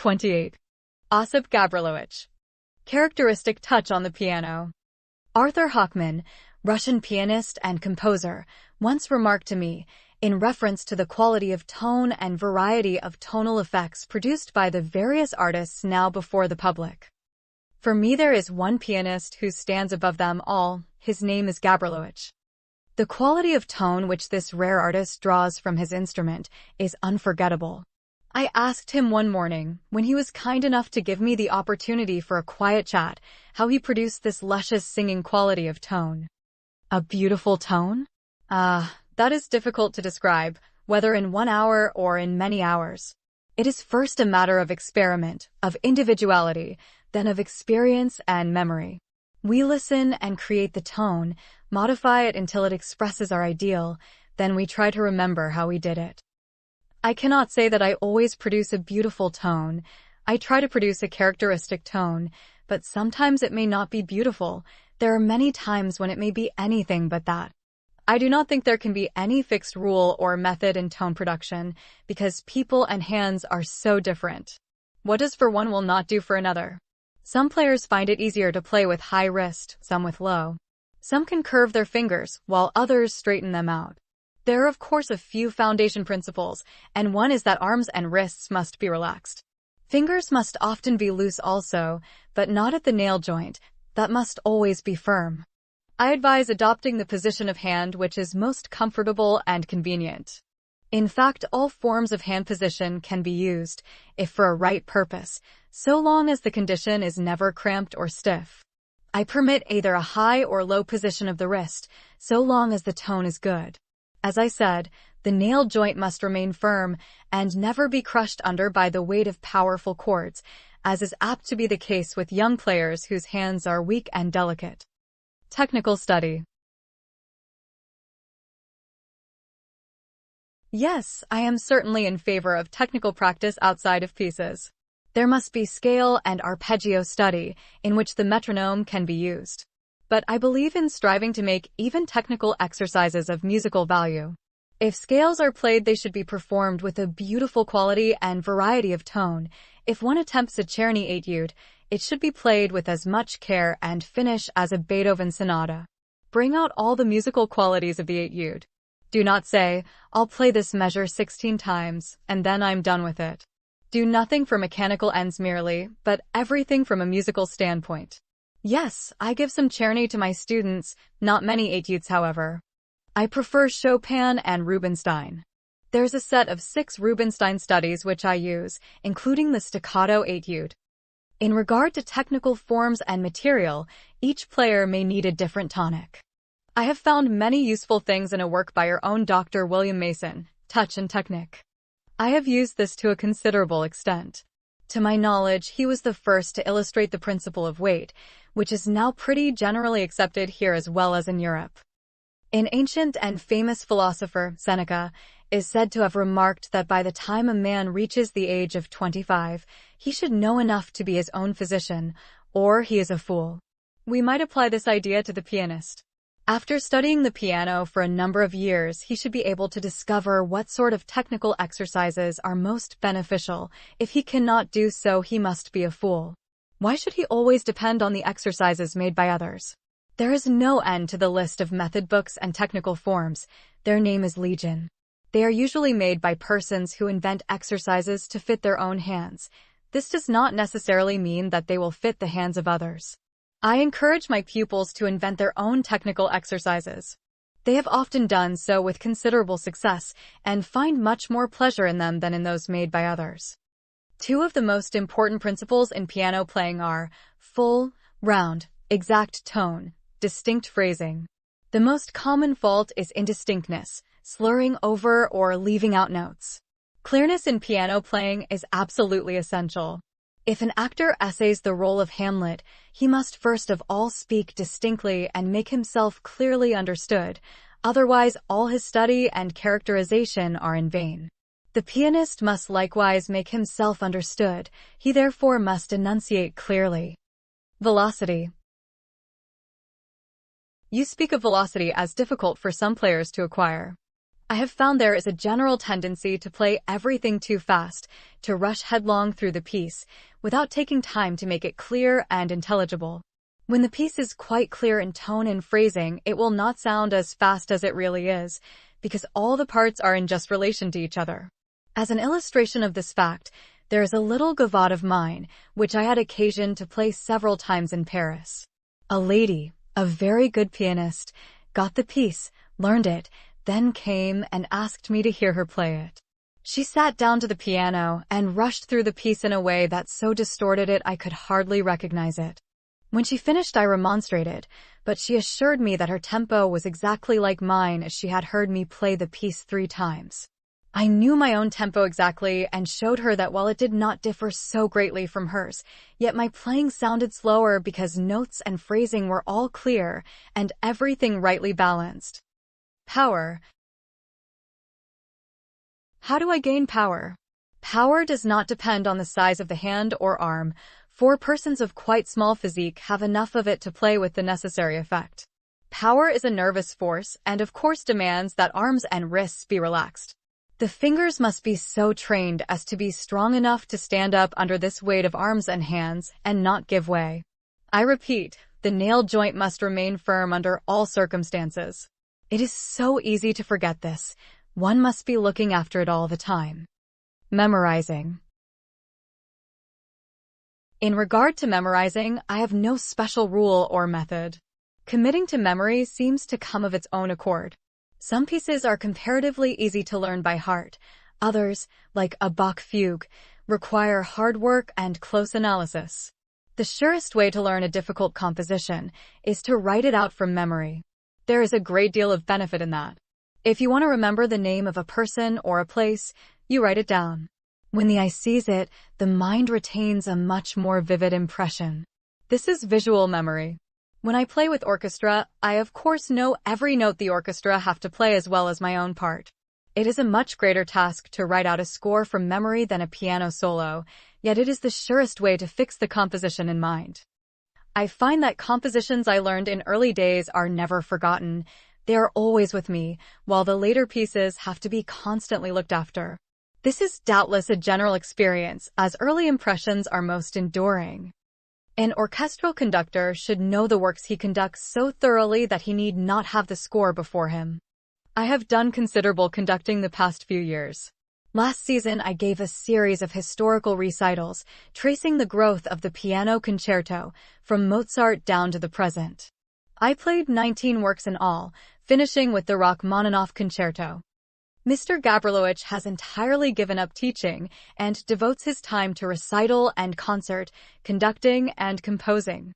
28. Osip Gabrilowitsch. Characteristic touch on the piano. Arthur Hochman, Russian pianist and composer, once remarked to me, in reference to the quality of tone and variety of tonal effects produced by the various artists now before the public. For me there is one pianist who stands above them all, his name is Gabrilowitsch. The quality of tone which this rare artist draws from his instrument is unforgettable. I asked him one morning, when he was kind enough to give me the opportunity for a quiet chat, how he produced this luscious singing quality of tone. A beautiful tone? That is difficult to describe, whether in 1 hour or in many hours. It is first a matter of experiment, of individuality, then of experience and memory. We listen and create the tone, modify it until it expresses our ideal, then we try to remember how we did it. I cannot say that I always produce a beautiful tone. I try to produce a characteristic tone, but sometimes it may not be beautiful. There are many times when it may be anything but that. I do not think there can be any fixed rule or method in tone production, because people and hands are so different. What does for one will not do for another. Some players find it easier to play with high wrist, some with low. Some can curve their fingers, while others straighten them out. There are of course a few foundation principles, and one is that arms and wrists must be relaxed. Fingers must often be loose also, but not at the nail joint, that must always be firm. I advise adopting the position of hand which is most comfortable and convenient. In fact, all forms of hand position can be used, if for a right purpose, so long as the condition is never cramped or stiff. I permit either a high or low position of the wrist, so long as the tone is good. As I said, the nail joint must remain firm and never be crushed under by the weight of powerful chords, as is apt to be the case with young players whose hands are weak and delicate. Technical study. Yes, I am certainly in favor of technical practice outside of pieces. There must be scale and arpeggio study, in which the metronome can be used. But I believe in striving to make even technical exercises of musical value. If scales are played, they should be performed with a beautiful quality and variety of tone. If one attempts a Czerny etude, it should be played with as much care and finish as a Beethoven sonata. Bring out all the musical qualities of the etude. Do not say, I'll play this measure 16 times, and then I'm done with it. Do nothing for mechanical ends merely, but everything from a musical standpoint. Yes, I give some Czerny to my students, not many etudes however. I prefer Chopin and Rubinstein. There's a set of 6 Rubinstein studies which I use, including the staccato etude. In regard to technical forms and material, each player may need a different tonic. I have found many useful things in a work by your own Dr. William Mason, Touch and Technique. I have used this to a considerable extent. To my knowledge, he was the first to illustrate the principle of weight, which is now pretty generally accepted here as well as in Europe. An ancient and famous philosopher, Seneca, is said to have remarked that by the time a man reaches the age of 25, he should know enough to be his own physician, or he is a fool. We might apply this idea to the pianist. After studying the piano for a number of years, he should be able to discover what sort of technical exercises are most beneficial. If he cannot do so, he must be a fool. Why should he always depend on the exercises made by others? There is no end to the list of method books and technical forms. Their name is legion. They are usually made by persons who invent exercises to fit their own hands. This does not necessarily mean that they will fit the hands of others. I encourage my pupils to invent their own technical exercises. They have often done so with considerable success and find much more pleasure in them than in those made by others. 2 of the most important principles in piano playing are full, round, exact tone, distinct phrasing. The most common fault is indistinctness, slurring over or leaving out notes. Clearness in piano playing is absolutely essential. If an actor essays the role of Hamlet, he must first of all speak distinctly and make himself clearly understood, otherwise all his study and characterization are in vain. The pianist must likewise make himself understood, he therefore must enunciate clearly. Velocity. You speak of velocity as difficult for some players to acquire. I have found there is a general tendency to play everything too fast, to rush headlong through the piece, without taking time to make it clear and intelligible. When the piece is quite clear in tone and phrasing, it will not sound as fast as it really is, because all the parts are in just relation to each other. As an illustration of this fact, there is a little gavotte of mine, which I had occasion to play several times in Paris. A lady, a very good pianist, got the piece, learned it, then came and asked me to hear her play it. She sat down to the piano and rushed through the piece in a way that so distorted it I could hardly recognize it. When she finished, I remonstrated, but she assured me that her tempo was exactly like mine as she had heard me play the piece 3 times. I knew my own tempo exactly and showed her that while it did not differ so greatly from hers, yet my playing sounded slower because notes and phrasing were all clear and everything rightly balanced. Power. How do I gain power? Power does not depend on the size of the hand or arm, for persons of quite small physique have enough of it to play with the necessary effect. Power is a nervous force and of course demands that arms and wrists be relaxed. The fingers must be so trained as to be strong enough to stand up under this weight of arms and hands and not give way. I repeat, the nail joint must remain firm under all circumstances. It is so easy to forget this. One must be looking after it all the time. Memorizing. In regard to memorizing, I have no special rule or method. Committing to memory seems to come of its own accord. Some pieces are comparatively easy to learn by heart. Others, like a Bach fugue, require hard work and close analysis. The surest way to learn a difficult composition is to write it out from memory. There is a great deal of benefit in that. If you want to remember the name of a person or a place, you write it down. When the eye sees it, the mind retains a much more vivid impression. This is visual memory. When I play with orchestra, I of course know every note the orchestra have to play as well as my own part. It is a much greater task to write out a score from memory than a piano solo, yet it is the surest way to fix the composition in mind. I find that compositions I learned in early days are never forgotten. They are always with me, while the later pieces have to be constantly looked after. This is doubtless a general experience, as early impressions are most enduring. An orchestral conductor should know the works he conducts so thoroughly that he need not have the score before him. I have done considerable conducting the past few years. Last season, I gave a series of historical recitals, tracing the growth of the piano concerto, from Mozart down to the present. I played 19 works in all, finishing with the Rachmaninoff concerto. Mr. Gabrilowitsch has entirely given up teaching and devotes his time to recital and concert, conducting and composing.